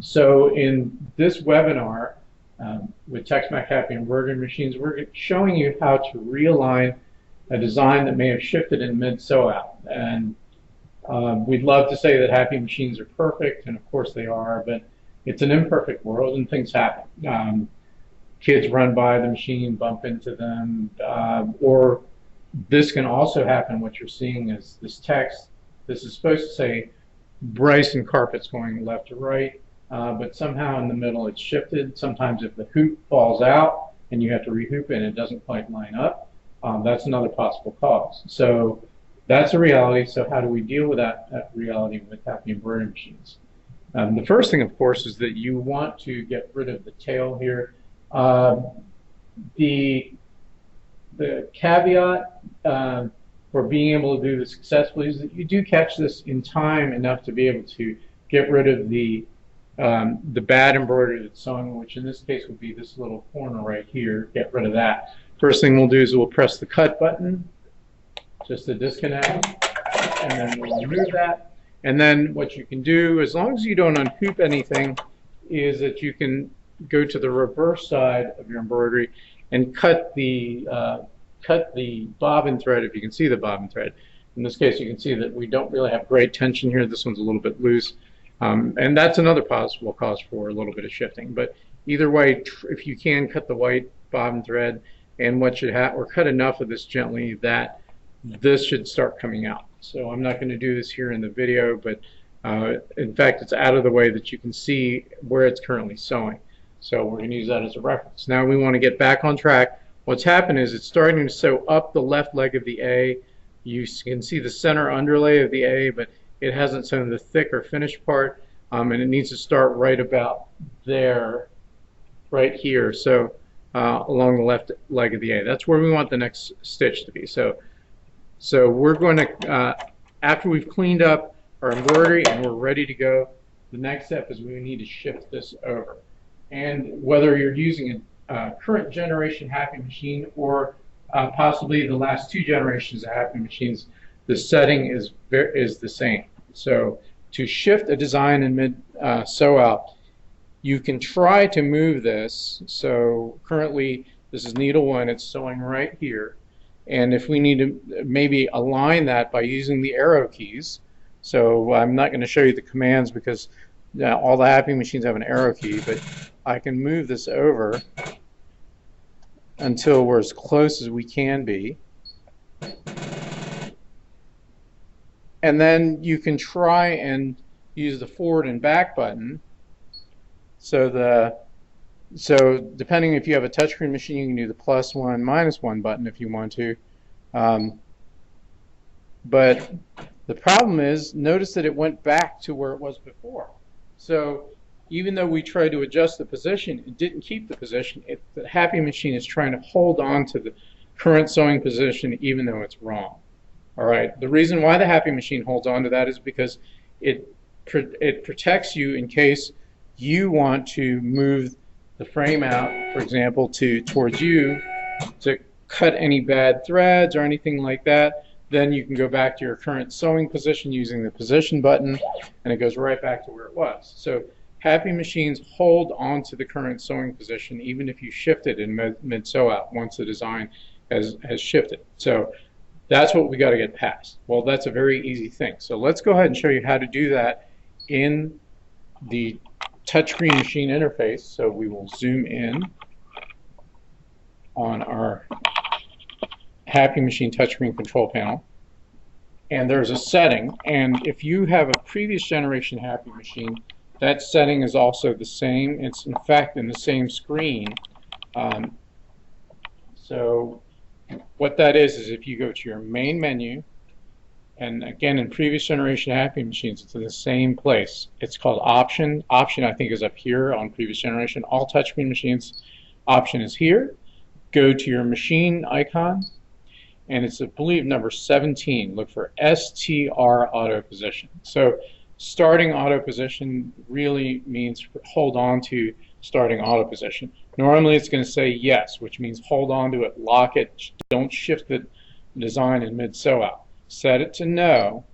So in this webinar with TexMac Happy Embroidery Machines, we're showing you how to realign a design that may have shifted in mid-sew out. And we'd love to say that Happy Machines are perfect, and of course they are, but it's an imperfect world and things happen. Kids run by the machine, bump into them, or this can also happen. What you're seeing is this text. This is supposed to say Bryson carpet's going left to right, but somehow in the middle it's shifted. Sometimes if the hoop falls out and you have to rehoop it and it doesn't quite line up, that's another possible cause. So that's a reality. So how do we deal with that reality with Happy Embroidery Machines? The first thing, of course, is that you want to get rid of the tail here. The caveat for being able to do this successfully is that you do catch this in time enough to be able to get rid of the bad embroidery that's sewing, which in this case would be this little corner right here. Get rid of that. First thing we'll do is we'll press the cut button, just to disconnect, and then we'll remove that. And then what you can do, as long as you don't unhoop anything, is that you can go to the reverse side of your embroidery and cut the bobbin thread, if you can see the bobbin thread. In this case, you can see that we don't really have great tension here. This one's a little bit loose. And that's another possible cause for a little bit of shifting. But either way, if you can cut the white bobbin thread, and what should happen, or cut enough of this gently that this should start coming out. So I'm not going to do this here in the video, but in fact it's out of the way that you can see where it's currently sewing. So we're going to use that as a reference. Now we want to get back on track. What's happened is it's starting to sew up the left leg of the A. You can see the center underlay of the A, but it hasn't sewn the thick or finished part, and it needs to start right about there, right here. So along the left leg of the A. That's where we want the next stitch to be. So we're going to, after we've cleaned up our embroidery and we're ready to go, the next step is we need to shift this over. And whether you're using a current generation Happy Machine or possibly the last two generations of Happy Machines, the setting is the same. So to shift a design in mid-sew out, you can try to move this. So currently this is needle 1, it's sewing right here. And if we need to maybe align that by using the arrow keys, so I'm not going to show you the commands because all the Happy Machines have an arrow key, but I can move this over until we're as close as we can be. And then you can try and use the forward and back button. So depending if you have a touchscreen machine, you can do the +1, -1 button if you want to. But the problem is, notice that it went back to where it was before. So even though we tried to adjust the position, it didn't keep the position. The Happy Machine is trying to hold on to the current sewing position even though it's wrong. All right. The reason why the Happy Machine holds on to that is because it protects you in case you want to move the frame out, for example, towards you to cut any bad threads or anything like that. Then you can go back to your current sewing position using the position button, and it goes right back to where it was. So Happy Machines hold on to the current sewing position even if you shift it in mid-sew out once the design has shifted. So that's what we got to get past. Well, that's a very easy thing. So let's go ahead and show you how to do that in the touchscreen machine interface. So we will zoom in on our Happy Machine touchscreen control panel, and there's a setting, and if you have a previous generation Happy Machine, that setting is also the same. It's in fact in the same screen. So what that is if you go to your main menu, and again in previous generation Happy Machines it's in the same place. It's called Option. Option I think is up here on previous generation. All touchscreen machines, Option is here. Go to your machine icon, and it's I believe number 17. Look for STR auto position. So starting auto position really means hold on to starting auto position. Normally it's going to say yes, which means hold on to it, lock it, don't shift the design in mid-sew out. Set it to no,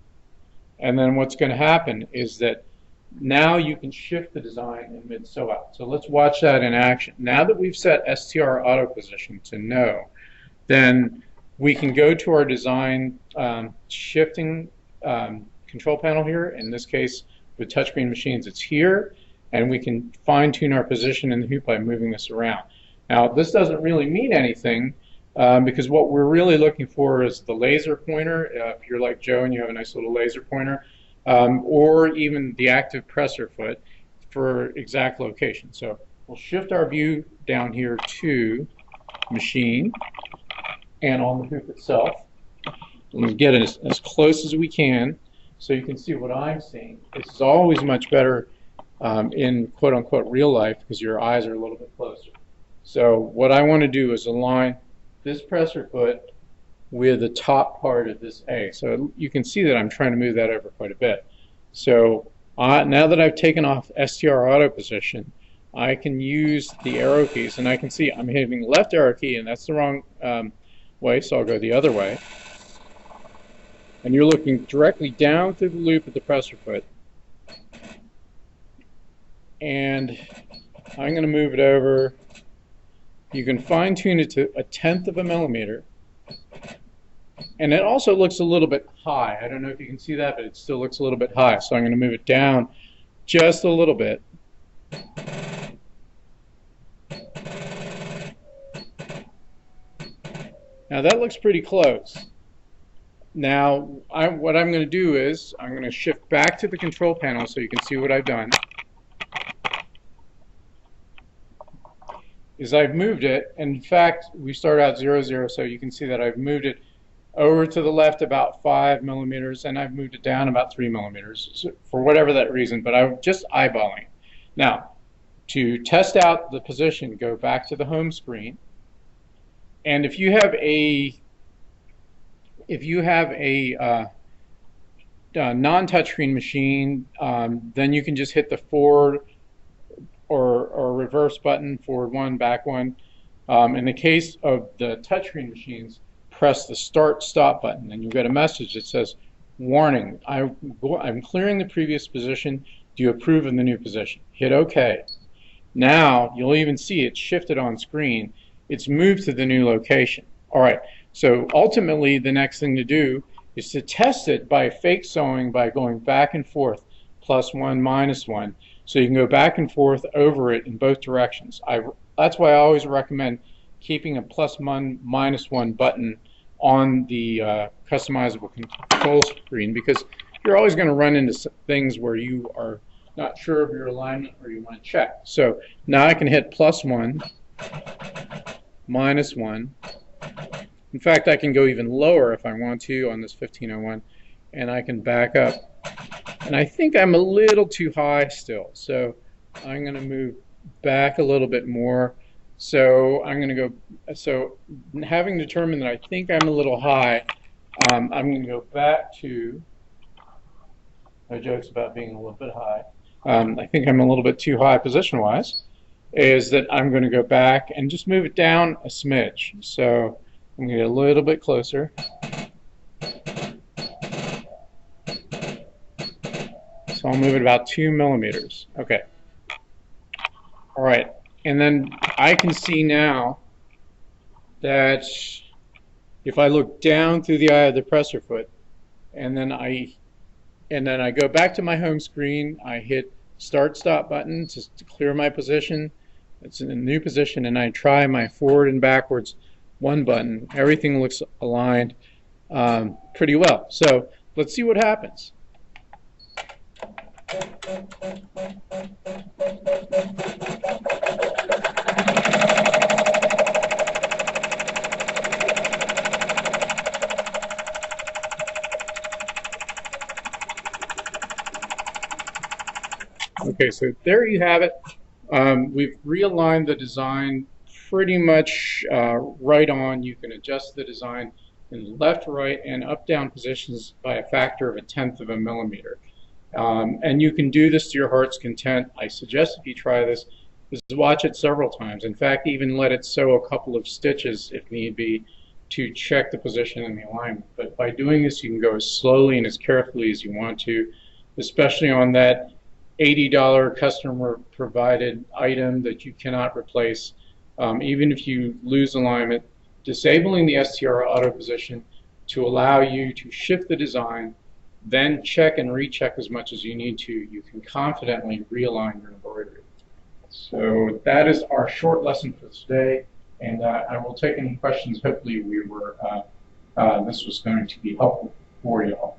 and then what's going to happen is that Now you can shift the design in mid-sew out. So let's watch that in action. Now that we've set STR auto position to no, then we can go to our design shifting control panel here. In this case, with touchscreen machines, it's here, and we can fine-tune our position in the hoop by moving this around. Now, this doesn't really mean anything because what we're really looking for is the laser pointer. If you're like Joe and you have a nice little laser pointer, or even the active presser foot for exact location. So we'll shift our view down here to machine and on the hoop itself. We'll get it as close as we can so you can see what I'm seeing. This is always much better in quote-unquote real life because your eyes are a little bit closer. So what I want to do is align this presser foot with the top part of this A. So you can see that I'm trying to move that over quite a bit. So now that I've taken off STR auto position, I can use the arrow keys, and I can see I'm hitting the left arrow key, and that's the wrong way, so I'll go the other way. And you're looking directly down through the loop of the presser foot. And I'm going to move it over. You can fine-tune it to 1/10 of a millimeter. And it also looks a little bit high. I don't know if you can see that, but it still looks a little bit high. So I'm going to move it down just a little bit. Now that looks pretty close. Now what I'm going to do is I'm going to shift back to the control panel so you can see what I've done. Is I've moved it, and in fact we start out 0, 0, so you can see that I've moved it over to the left about 5 millimeters, and I've moved it down about 3 millimeters for whatever that reason, but I'm just eyeballing. Now, to test out the position, go back to the home screen, and if you have a non-touchscreen machine, then you can just hit the forward or reverse button, forward one, back one. In the case of the touchscreen machines, press the start-stop button, and you'll get a message that says, warning, I'm clearing the previous position. Do you approve of the new position? Hit OK. Now, you'll even see it shifted on screen. It's moved to the new location. All right, so ultimately, the next thing to do is to test it by fake sewing by going back and forth, +1, -1. So you can go back and forth over it in both directions. That's why I always recommend keeping a +1, -1 button on the customizable control screen, because you're always going to run into things where you are not sure of your alignment or you want to check. So now I can hit +1, -1. In fact, I can go even lower if I want to on this 1501, and I can back up. And I think I'm a little too high still, so I'm going to move back a little bit more. So I'm going to go, so having determined that I think I'm a little high, I'm going to go back to, no jokes about being a little bit high. I think I'm a little bit too high position-wise, is that I'm going to go back and just move it down a smidge. So I'm going to get a little bit closer. So I'll move it about 2 millimeters. Okay. All right. And then I can see now that if I look down through the eye of the presser foot, and then I go back to my home screen, I hit start-stop button to clear my position. It's in a new position, and I try my forward and backwards one button. Everything looks aligned pretty well. So let's see what happens. Okay, so there you have it. We've realigned the design pretty much right on. You can adjust the design in left, right, and up-down positions by a factor of 1/10 of a millimeter. And you can do this to your heart's content. I suggest if you try this, is watch it several times. In fact, even let it sew a couple of stitches if need be to check the position and the alignment. But by doing this, you can go as slowly and as carefully as you want to, especially on that $80 customer provided item that you cannot replace. Even if you lose alignment, disabling the STR auto position to allow you to shift the design, then check and recheck as much as you need to, you can confidently realign your embroidery. So that is our short lesson for today, and I will take any questions. Hopefully this was going to be helpful for you all.